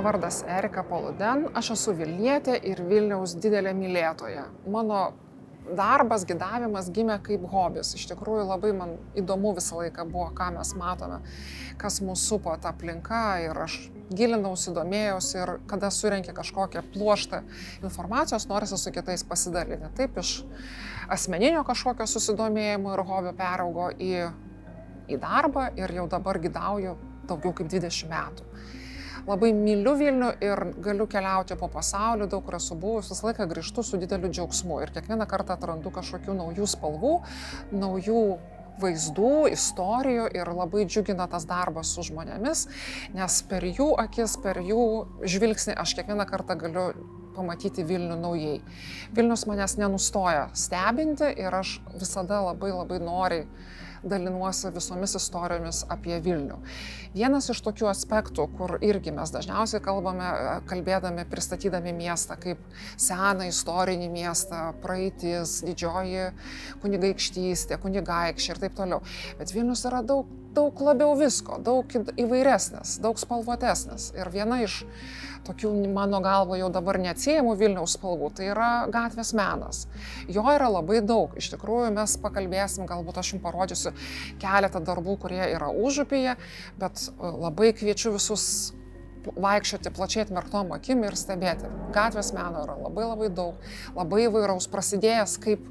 Mano vardas Erika Poluden, aš esu Vilnietė ir Vilniaus didelė mylėtoja. Mano darbas, gydavimas gimė kaip hobis. Iš tikrųjų labai man įdomu visą laiką buvo, ką mes matome, kas mūsų supo ta aplinka ir aš gilinausi, domėjausi ir kada surenki kažkokią pluoštą informacijos, norisi su kitais pasidalinti. Taip iš asmeninio kažkokio susidomėjimo ir hobio peraugo į darbą ir jau dabar gidauju daugiau kaip 20 metų. Labai myliu Vilnių ir galiu keliauti po pasaulį, daug kur esu buvus, visą laiką grįžtu su dideliu džiaugsmu ir kiekvieną kartą atrandu kažkokių naujų spalvų, naujų vaizdų, istorijų ir labai džiugina tas darbas su žmonėmis, nes per jų akis, per jų žvilgsnį aš kiekvieną kartą galiu pamatyti Vilnių naujai. Vilnius manęs nenustoja stebinti ir aš visada labai noriai dalinuosi visomis istorijomis apie Vilnių. Vienas iš tokių aspektų, kur irgi mes dažniausiai kalbėdami, pristatydami miestą kaip seną istorinį miestą, praeitis, didžioji kunigaikštystė, kunigaikščiai ir taip toliau. Bet Vilnius yra daug labiau visko, daug įvairesnis, daug spalvotesnis. Ir viena iš tokių, mano galvo, jau dabar neatsiejamų Vilniaus spalvų, tai yra gatvės menas. Jo yra labai daug. Iš tikrųjų, mes pakalbėsim, galbūt aš jums parodžiusiu keletą darbų, kurie yra užupyje, bet labai kviečiu visus vaikščioti plačiai atmerktom akim ir stebėti. Gatvės meno yra labai daug, labai įvairaus, prasidėjęs kaip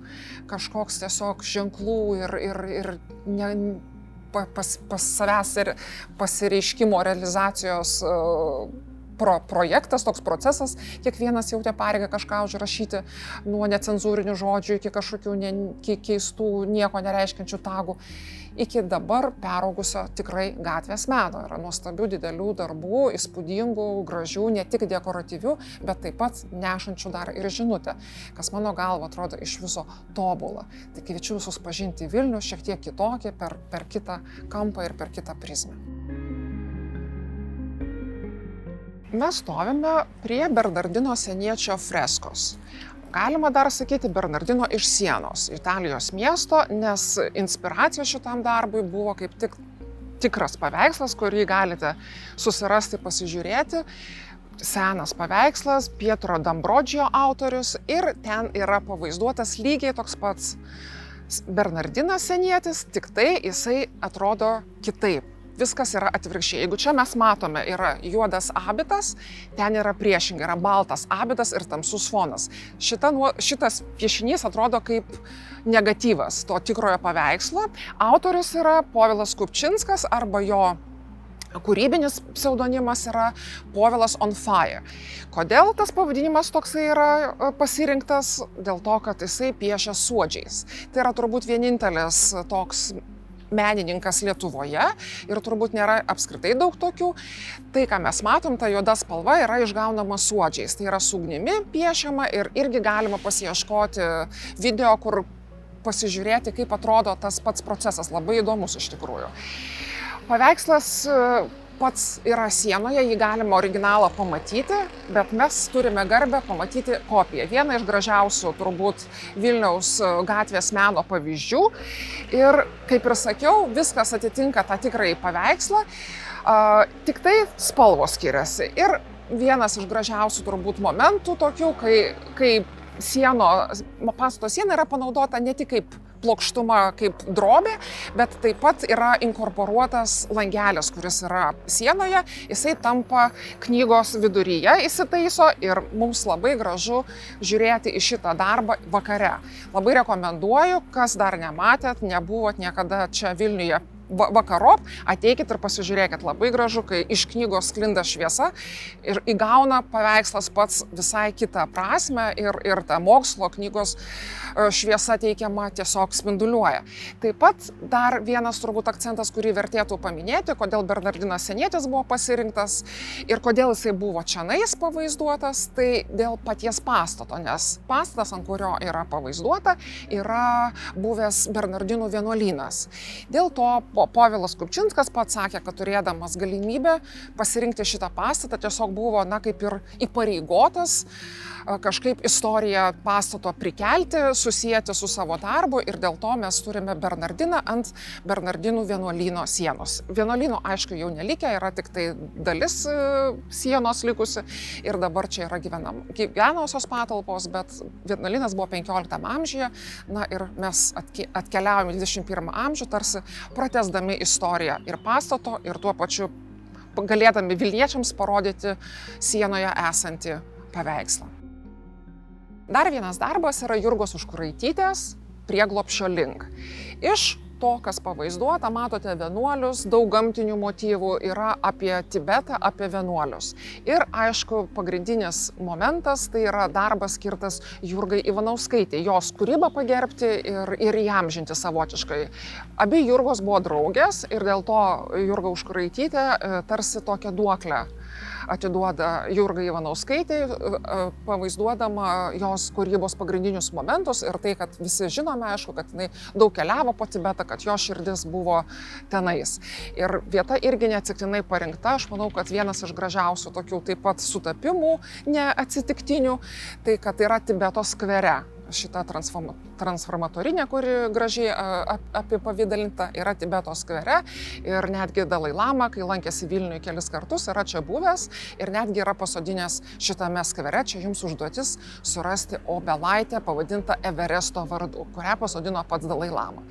kažkoks tiesiog ženklų ir pas savęs ir pasireiškimo realizacijos projektas, toks procesas, kiekvienas jautė pareigą kažką užrašyti nuo necenzūrinių žodžių iki kažkokių keistų, nieko nereiškiančių tagų, iki dabar peraugusio tikrai gatvės meno. Yra nuostabių didelių darbų, įspūdingų, gražių, ne tik dekoratyvių, bet taip pat nešančių dar ir žinutę, kas mano galva atrodo iš viso tobula. Tai kviečiu visus pažinti Vilnių šiek tiek kitokį, per kitą kampą ir per kitą prizmę. Mes stovime prie Bernardino Seniečio freskos. Galima dar sakyti Bernardino iš sienos, Italijos miesto, nes inspiracija šitam darbui buvo kaip tik tikras paveikslas, kurį galite susirasti, pasižiūrėti. Senas paveikslas, Pietro D'Ambrogio autorius ir ten yra pavaizduotas lygiai toks pats Bernardinas Senietis, tik tai jisai atrodo kitaip. Viskas yra atvirkščiai. Jeigu čia mes matome, yra juodas abitas, ten yra priešingai, yra baltas abitas ir tamsus fonas. Šitas piešinys atrodo kaip negatyvas to tikrojo paveikslo. Autorius yra Povilas Kupčinskas arba jo kūrybinis pseudonimas yra Povilas on Fire. Kodėl tas pavadinimas toksai yra pasirinktas? Dėl to, kad jisai piešia suodžiais. Tai yra turbūt vienintelis toks menininkas Lietuvoje ir turbūt nėra apskritai daug tokių. Tai, ką mes matom, ta juoda spalva yra išgaunama suodžiais. Tai yra su ugnimi piešiama ir irgi galima pasiieškoti video, kur pasižiūrėti, kaip atrodo tas pats procesas. Labai įdomus iš tikrųjų. Paveikslas pats yra sienoje, jį galima originalą pamatyti, bet mes turime garbę pamatyti kopiją. Vieną iš gražiausių turbūt Vilniaus gatvės meno pavyzdžių. Ir, kaip ir sakiau, viskas atitinka tą tikrąjį paveikslą, tik tai spalvos skiriasi. Ir vienas iš gražiausių turbūt momentų tokių, kai pastato siena yra panaudota ne tik kaip plokštuma, kaip drobė, bet taip pat yra inkorporuotas langelis, kuris yra sienoje, jisai tampa knygos viduryje, įsitaiso ir mums labai gražu žiūrėti į šitą darbą vakare. Labai rekomenduoju, kas dar nematėt, nebuvot niekada čia Vilniuje vakarop, ateikit ir pasižiūrėkit, labai gražu, kai iš knygos sklinda šviesa ir įgauna paveikslas pats visai kitą prasmę ir ta mokslo knygos šviesa teikiama tiesiog spinduliuoja. Taip pat dar vienas turbūt akcentas, kurį vertėtų paminėti, kodėl Bernardinas Senietis buvo pasirinktas ir kodėl jisai buvo čionais pavaizduotas, tai dėl paties pastato, nes pastatas, ant kurio yra pavaizduota, yra buvęs Bernardinų vienuolynas. Dėl to Povilas Kupčinskas pats sakė, kad turėdamas galimybę pasirinkti šitą pastatą tiesiog buvo, kaip ir įpareigotas kažkaip istoriją pastato prikelti, susijęti su savo darbu ir dėl to mes turime Bernardiną ant Bernardinų vienuolyno sienos. Vienuolyno, aišku, jau nelikę, yra tik tai dalis sienos likusi ir dabar čia yra gyvenamosios patalpos, bet vienuolynas buvo 15 amžiuje, ir mes atkeliavome į 21 amžių, tarsi pratęsdami istoriją ir pastato ir tuo pačiu galėdami Vilniečiams parodyti sienoje esantį paveikslą. Dar vienas darbas yra Jurgos Užkuraitytės Prieglobsčio link. Iš to, kas pavaizduota, matote vienuolius, daug gamtinių motyvų, yra apie Tibetą, apie vienuolius. Ir aišku, pagrindinis momentas tai yra darbas skirtas Jurgai Ivanauskaitei, jos kūrybą pagerbti ir įamžinti savotiškai. Abi Jurgos buvo draugės ir dėl to Jurga Užkuraitytė tarsi tokią duoklę atiduoda Jurgai Ivanauskaitei, pavaizduodama jos kūrybos pagrindinius momentus ir tai, kad visi žinome, aišku, kad jinai daug keliavo po Tibetą, kad jo širdis buvo tenais. Ir vieta irgi neatsitiktinai parinkta, aš manau, kad vienas iš gražiausių tokių taip pat sutapimų, neatsitiktinių, tai kad yra Tibeto skvere. Šita transformatorinė, kuri gražiai apipavydalinta, yra Tibeto skvere ir netgi Dalai Lama, kai lankėsi Vilniuje kelis kartus, yra čia buvęs ir netgi yra pasodinęs šitame skvere. Čia jums užduotis surasti obelaitę pavadintą Everesto vardu, kurią pasodino pats Dalai Lama.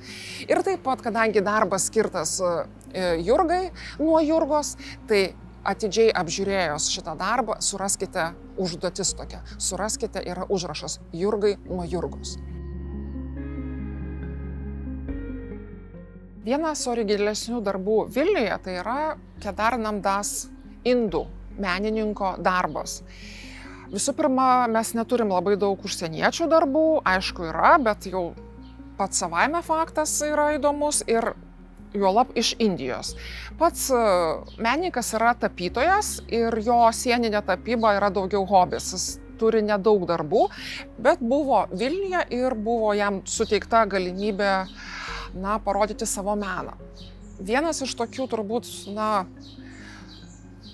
Ir taip pat, kadangi darbas skirtas Jurgai nuo Jurgos, tai atidžiai apžiūrėjus šitą darbą, suraskite užduotis tokia. Suraskite, yra užrašas Jurgai nuo Jurgos. Vienas originalesnių darbų Vilniuje tai yra Kedar Namdas indų menininko darbas. Visų pirma, mes neturim labai daug užsieniečių darbų, aišku yra, bet jau pats savaime faktas yra įdomus ir juolab iš Indijos. Pats menininkas yra tapytojas ir jo sieninė tapyba yra daugiau hobis. Jis turi nedaug darbų, bet buvo Vilniuje ir buvo jam suteikta galimybė parodyti savo meną. Vienas iš tokių turbūt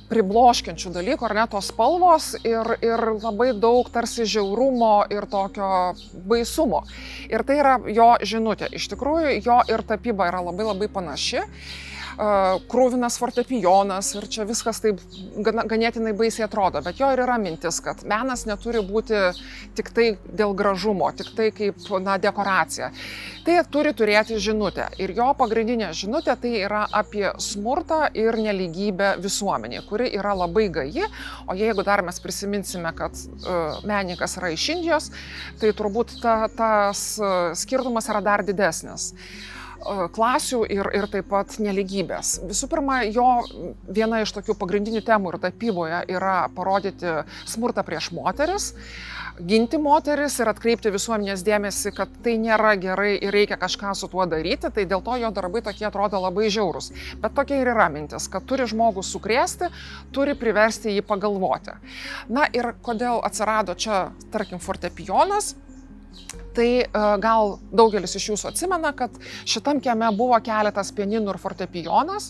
pribloškiančių dalykų, ar ne, tos spalvos ir labai daug tarsi žiaurumo ir tokio baisumo. Ir tai yra jo žinutė. Iš tikrųjų, jo ir tapyba yra labai panaši. Krūvinas fortepijonas ir čia viskas taip ganėtinai baisiai atrodo, bet jo ir yra mintis, kad menas neturi būti tik tai dėl gražumo, tik tai kaip dekoracija. Tai turi turėti žinutę ir jo pagrindinė žinutė tai yra apie smurtą ir nelygybę visuomenėje, kuri yra labai gaji, o jeigu dar mes prisiminsime, kad menininkas yra iš Indijos, tai turbūt tas skirtumas yra dar didesnis. Klasių ir taip pat nelygybės. Visų pirma, jo viena iš tokių pagrindinių temų ir tapyboje yra parodyti smurtą prieš moteris, ginti moteris ir atkreipti visuomenės dėmesį, kad tai nėra gerai ir reikia kažką su tuo daryti, tai dėl to jo darbai tokie atrodo labai žiaurūs. Bet tokia ir yra mintis, kad turi žmogus sukrėsti, turi priversti jį pagalvoti. Ir kodėl atsirado čia, tarkim, fortepijonas? Tai gal daugelis iš jūsų atsimena, kad šitam kieme buvo keletas pianinų ir fortepijonas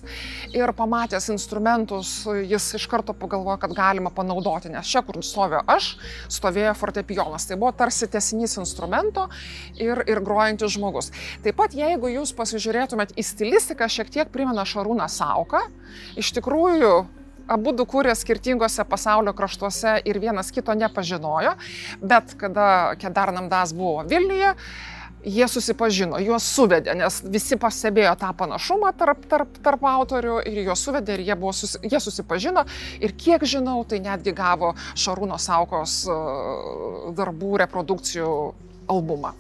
ir pamatęs instrumentus jis iš karto pagalvojo, kad galima panaudoti, nes čia, kur stoviu aš, stovėjo fortepijonas. Tai buvo tarsi tęsinys instrumento ir grojantis žmogus. Taip pat, jeigu jūs pasižiūrėtumėt į stilistiką, šiek tiek primena Šarūną Sauką. Iš tikrųjų, abudu kūrė skirtingose pasaulio kraštuose ir vienas kito nepažinojo, bet kada Kedar Namdas buvo Vilniuje, jie susipažino, juos suvedė, nes visi pastebėjo tą panašumą tarp autorių ir juos suvedė ir jie susipažino ir kiek žinau, tai netgi gavo Šarūno Saukos darbų reprodukcijų albumą.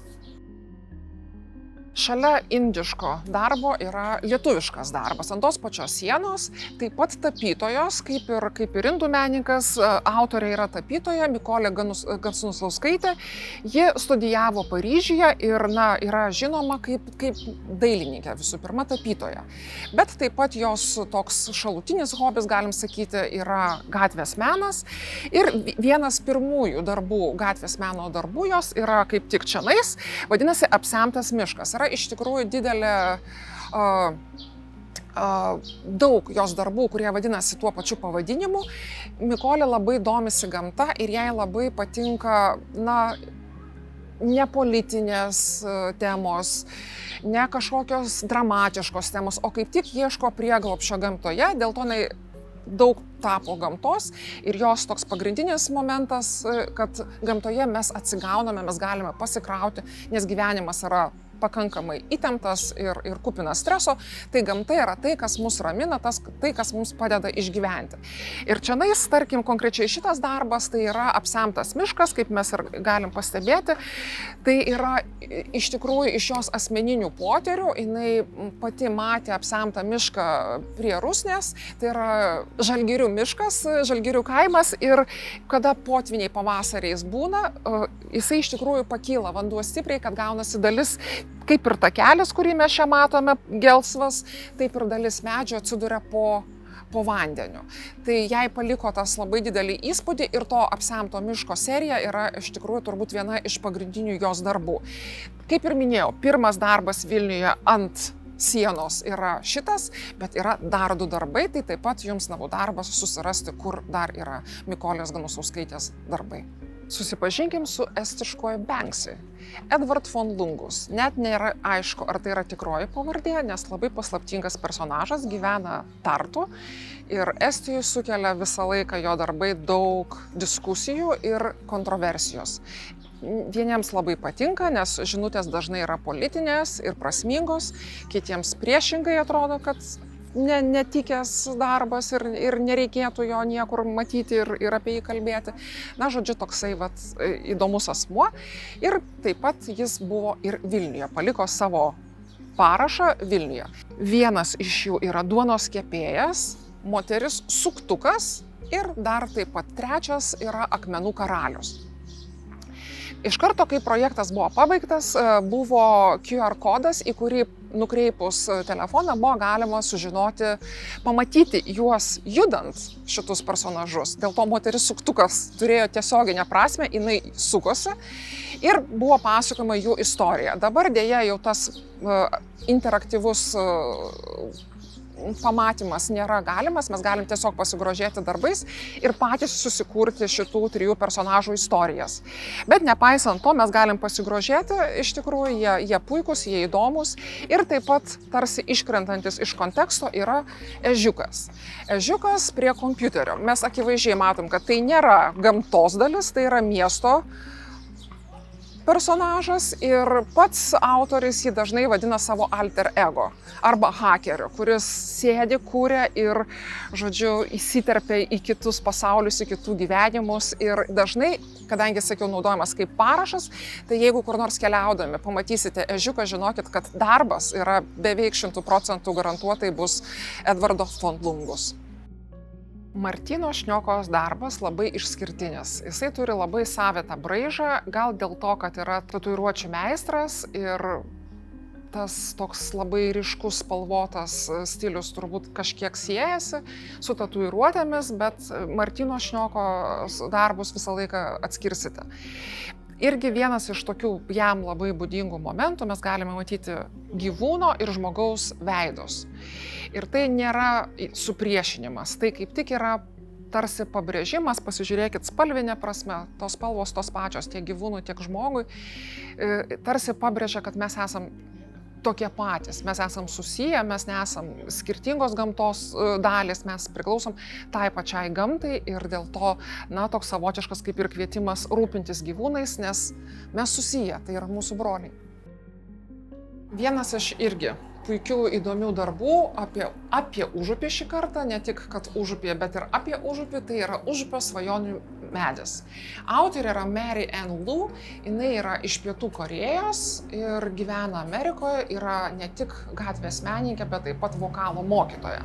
Šalia indiško darbo yra lietuviškas darbas. Ant tos pačios sienos taip pat tapytojos, kaip ir indų menininkas, autorė yra tapytoja Mykolė Ganusauskaitė. Ji studijavo Paryžiuje ir yra žinoma kaip dailininkė, visų pirma tapytoja. Bet taip pat jos toks šalutinis hobis, galim sakyti, yra gatvės menas. Ir vienas pirmųjų darbų, gatvės meno darbų jos yra kaip tik čionais, vadinasi Apsemtas miškas. Iš tikrųjų didelė daug jos darbų, kurie vadinasi tuo pačiu pavadinimu. Mikolė labai domisi gamta ir jai labai patinka, ne politinės temos, ne kažkokios dramatiškos temos, o kaip tik ieško prieglobsčio gamtoje, dėl to jinai daug tapo gamtos ir jos toks pagrindinis momentas, kad gamtoje mes atsigauname, mes galime pasikrauti, nes gyvenimas yra pakankamai įtemptas ir kupinas streso, tai gamta yra tai, kas mus ramina, tai, kas mums padeda išgyventi. Ir čianais, tarkim, konkrečiai šitas darbas, tai yra apsemtas miškas, kaip mes ir galim pastebėti, tai yra iš tikrųjų iš jos asmeninių potyrių, jinai pati matė apsemtą mišką prie Rusnės, tai yra Žalgirių miškas, Žalgirių kaimas ir kada potviniai pavasariais būna, jisai iš tikrųjų pakyla vanduo stipriai, kad gaunasi dalis kaip ir takelis, kurį mes čia matome, gelsvas, taip ir dalis medžio atsiduria po vandeniu. Tai jai paliko tas labai didelį įspūdį ir to apsemto miško serija yra iš tikrųjų turbūt viena iš pagrindinių jos darbų. Kaip ir minėjau, pirmas darbas Vilniuje ant sienos yra šitas, bet yra dar 2 darbai, tai taip pat jums namų darbas susirasti, kur dar yra Mikolės Ganusauskaitės darbai. Susipažinkim su estiškoju Banksy. Edvard von Lungus. Net nėra aišku, ar tai yra tikroji pavardė, nes labai paslaptingas personažas, gyvena Tartu ir Estijoje sukelia visą laiką jo darbai daug diskusijų ir kontroversijos. Vieniems labai patinka, nes žinutės dažnai yra politinės ir prasmingos, kitiems priešingai atrodo, kad netikęs darbas ir nereikėtų jo niekur matyti ir apie jį kalbėti. Na, žodžiu, toksai įdomus asmuo. Ir taip pat jis buvo ir Vilniuje, paliko savo parašą Vilniuje. Vienas iš jų yra duonos kepėjas, moteris suktukas ir dar taip pat 3 yra akmenų karalius. Iš karto, kai projektas buvo pabaigtas, buvo QR kodas, į kurį nukreipus telefoną buvo galima sužinoti, pamatyti juos judant šitus personažus. Dėl to moteris suktukas turėjo tiesioginę prasme, jinai sukosi ir buvo pasakojama jų istorija. Dabar dėja jau tas interaktyvus pamatymas nėra galimas, mes galim tiesiog pasigrožėti darbais ir patys susikurti šitų 3 personažų istorijas. Bet nepaisant to, mes galim pasigrožėti, iš tikrųjų jie puikūs, jie įdomus ir taip pat tarsi iškrentantis iš konteksto yra ežiukas. Ežiukas prie kompiuterio. Mes akivaizdžiai matom, kad tai nėra gamtos dalis, tai yra miesto personažas ir pats autorius jį dažnai vadina savo alter ego arba hakeriu, kuris sėdi, kūrė ir, žodžiu, įsiterpia į kitus pasaulius, į kitų gyvenimus ir dažnai, kadangi, sakiau, naudojamas kaip parašas, tai jeigu kur nors keliaudami pamatysite ežiuką, žinokit, kad darbas yra beveik 100% garantuotai bus Edvardo von Lungus. Martyno Šniokos darbas labai išskirtinis. Jisai turi labai savitą braižą, gal dėl to, kad yra tatuiruočių meistras ir tas toks labai ryškus spalvotas stilius turbūt kažkiek siejasi su tatuiruotėmis, bet Martyno Šniokos darbus visą laiką atskirsite. Irgi vienas iš tokių jam labai būdingų momentų mes galime matyti gyvūno ir žmogaus veidus. Ir tai nėra supriešinimas, tai kaip tik yra tarsi pabrėžimas, pasižiūrėkit spalvinę prasme, tos spalvos tos pačios tiek gyvūnui, tiek žmogui, tarsi pabrėžia, kad mes esam tokie patys, mes esam susiję, mes nesam skirtingos gamtos dalys, mes priklausom tai pačiai gamtai ir dėl to, toks savotiškas kaip ir kvietimas rūpintis gyvūnais, nes mes susiję, tai yra mūsų broliai. Vienas iš irgi puikių įdomių darbų apie Užupį šį kartą, ne tik kad Užupyje, bet ir apie Užupį, tai yra Užupio svajonių medis. Autorė yra Mary Ann Lu, jinai yra iš Pietų Korėjos ir gyvena Amerikoje, yra ne tik gatvės menininkė, bet taip pat vokalo mokytoja.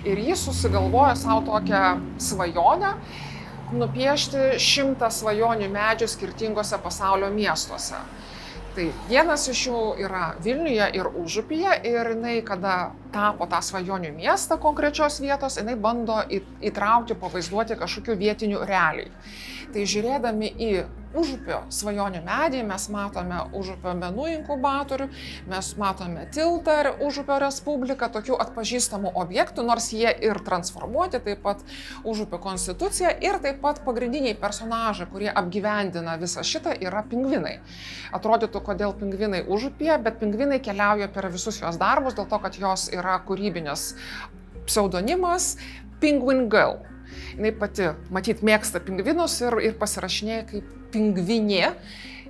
Ir ji susigalvojo savo tokią svajonę nupiešti 100 svajonių medžių skirtingose pasaulio miestuose. Tai vienas iš jų yra Vilniuje ir Užupyje ir jinai, kada tapo tą svajonių miestą konkrečios vietos, jinai bando įtraukti, pavaizduoti kažkokių vietinių realijų. Tai žiūrėdami į Užupio svajonių medį, mes matome Užupio menų inkubatorių, mes matome tiltą ir Užupio Respubliką, tokių atpažįstamų objektų, nors jie ir transformuoti, taip pat Užupio konstitucija ir taip pat pagrindiniai personažai, kurie apgyvendina visą šitą, yra pingvinai. Atrodytų, kodėl pingvinai Užupyje, bet pingvinai keliauja per visus jos darbus, dėl to, kad jos yra kūrybinės pseudonimas Penguin Girl. Jis pati, matyt, mėgsta pingvinus ir pasirašinėja kaip pingvinė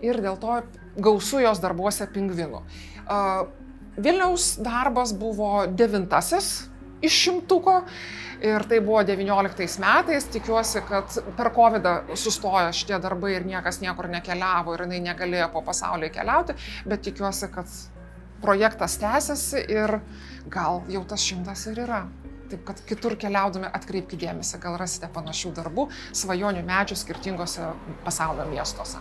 ir dėl to gausu jos darbuose pingvinų. Vilniaus darbas buvo 9 iš 100 ir tai buvo 19 metais. Tikiuosi, kad per COVID sustojo šitie darbai ir niekas niekur nekeliavo ir jinai negalėjo po pasaulį keliauti, bet tikiuosi, kad projektas tęsiasi ir gal jau tas 100 ir yra. Taip, kad kitur keliaudami atkreipkite dėmesį, gal rasite panašių darbų svajonių medžių skirtingose pasaulio miestuose.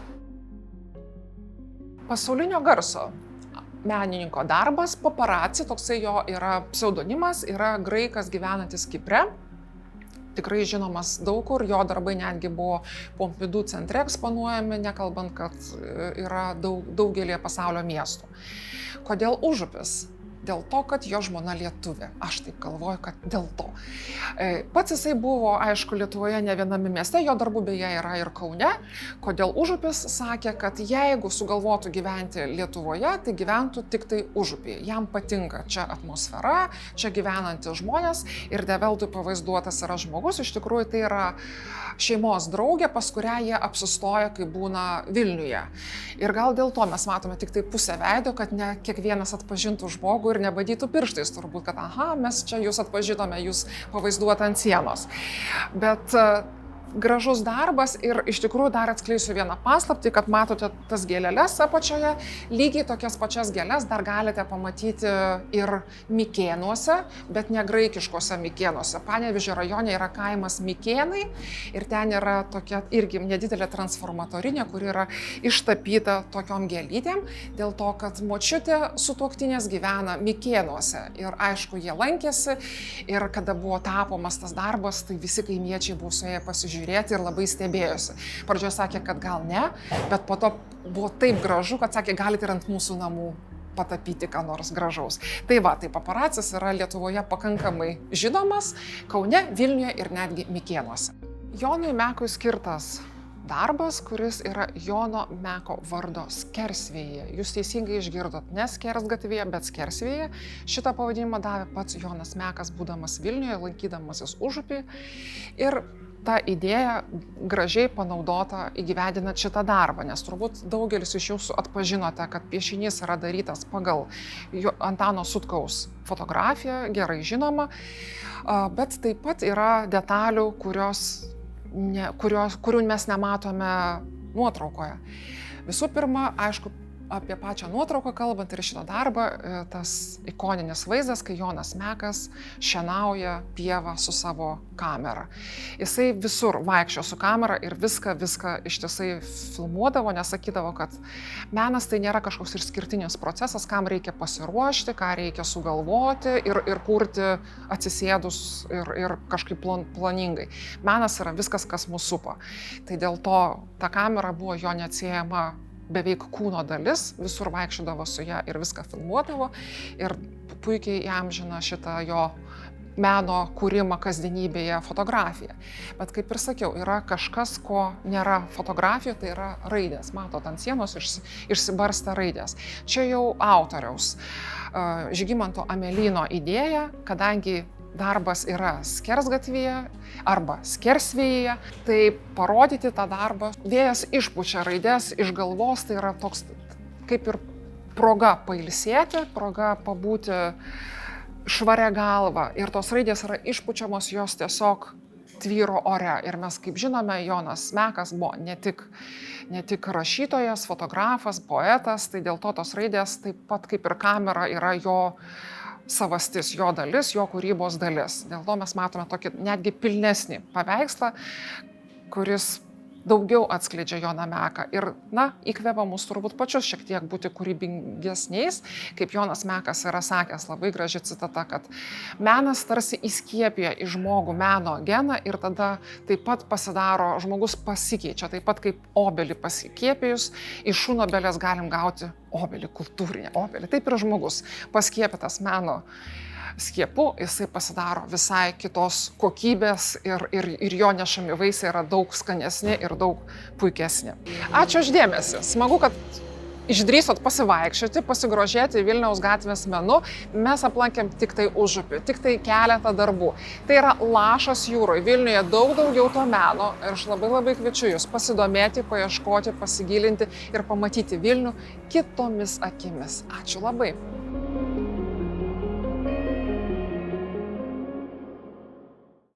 Pasaulinio garso menininko darbas, Paparaci, toksai jo yra pseudonimas, yra graikas gyvenantis Kipre. Tikrai žinomas daug kur, jo darbai netgi buvo Pompidou centre eksponuojami, nekalbant, kad yra daugelį pasaulio miestų. Kodėl Užupis? Dėl to, kad jo žmona lietuvė. Aš taip galvoju, kad dėl to. Pats jisai buvo, aišku, Lietuvoje ne viename mieste, jo darbų beje yra ir Kaune. Kodėl Užupis sakė, kad jeigu sugalvotų gyventi Lietuvoje, tai gyventų tik tai Užupyje. Jam patinka čia atmosfera, čia gyvenantys žmonės ir develtui pavaizduotas yra žmogus. Iš tikrųjų, tai yra šeimos draugė, pas kurią jie apsistoja, kai būna Vilniuje. Ir gal dėl to mes matome tik tai pusę veido, kad ne kiekvienas atpažintų žmogų ir nebadytų pirštais, turbūt, kad aha, mes čia jūs atpažinome, jūs pavaizduota ant sienos. Bet gražus darbas ir iš tikrųjų dar atskleisiu vieną paslaptį, kad matote tas gėleles apačioje, lygiai tokias pačias gėles dar galite pamatyti ir Mikėnuose, bet ne graikiškose Mikėnuose. Panevėžio rajone yra kaimas Mikėnai ir ten yra tokia irgi nedidelė transformatorinė, kuri yra ištapyta tokiom gėlytėm, dėl to, kad močiutė sutuoktinės gyvena Mikėnuose ir aišku, jie lankėsi ir kada buvo tapomas tas darbas, tai visi kaimiečiai buvo suėję pasižiūrėti ir labai stebėjosi. Pradžioje sakė, kad gal ne, bet po to buvo taip gražu, kad sakė, galite ir ant mūsų namų patapyti ką nors gražaus. Tai va, tai Paparacis yra Lietuvoje pakankamai žinomas, Kaune, Vilniuje ir netgi Mikėnuose. Jonui Mekui skirtas darbas, kuris yra Jono Meko vardo skersvėjyje. Jūs teisingai išgirdot, ne skersgatvėje, bet skersvėjyje. Šitą pavadinimą davė pats Jonas Mekas, būdamas Vilniuje, lankydamasis Užupyje. Ir ta idėja gražiai panaudota įgyvendinant šitą darbą, nes turbūt daugelis iš jūsų atpažinote, kad piešinys yra darytas pagal Antano Sutkaus fotografiją, gerai žinoma, bet taip pat yra detalių, kurių mes nematome nuotraukoje. Visų pirma, aišku, apie pačią nuotrauką kalbant ir šitą darbą, tas ikoninis vaizdas, kai Jonas Mekas šienauja pievą su savo kamera. Jisai visur vaikščio su kamera ir viską ištisai filmuodavo, nes sakydavo, kad menas tai nėra kažkoks išskirtinis procesas, kam reikia pasiruošti, ką reikia sugalvoti ir kurti atsisėdus ir kažkaip planingai. Menas yra viskas, kas mus supa. Tai dėl to ta kamera buvo jo neatsiejama beveik kūno dalis, visur vaikščiodavo su ją ir viską filmuodavo ir puikiai įamžina šitą jo meno kūrimą kasdienybėje fotografiją. Bet kaip ir sakiau, yra kažkas, ko nėra fotografijoje, tai yra raidės. Matot, ant sienos išsibarsta raidės. Čia jau autoriaus Žygimanto Amelyno idėja, kadangi darbas yra skersgatvėje arba skersvėjyje, tai parodyti tą darbą. Vėjas išpučia raidės iš galvos, tai yra toks kaip ir proga pailsėti, proga pabūti švaria galva. Ir tos raidės yra išpučiamos, jos tiesiog tvyro ore. Ir mes, kaip žinome, Jonas Mekas buvo ne tik rašytojas, fotografas, poetas, tai dėl to tos raidės taip pat kaip ir kamera yra jo savastis, jo dalis, jo kūrybos dalis. Dėl to mes matome tokį netgi pilnesnį paveikslą, kuris daugiau atskleidžia Joną Meką ir, įkvepia mus turbūt pačius šiek tiek būti kūrybingesniais, kaip Jonas Mekas yra sakęs, labai graži citata, kad menas tarsi įskiepia į žmogų meno geną ir tada taip pat pasidaro, žmogus pasikeičia, taip pat kaip obelį pasikėpėjus, iš šunobelės galim gauti obelį, kultūrinę obelį. Taip ir žmogus paskiepytas meno skiepu, jisai pasidaro visai kitos kokybės ir jo nešami vaisiai yra daug skanesni ir daug puikesni. Ačiū už dėmesį. Smagu, kad išdrįsot pasivaikščioti, pasigrožėti Vilniaus gatvės menu. Mes aplankėm tik tai užupį, tik tai keletą darbų. Tai yra lašas jūroje. Vilniuje daug daugiau to meno ir aš labai kviečiu jūs pasidomėti, paieškoti, pasigilinti ir pamatyti Vilnių kitomis akimis. Ačiū labai.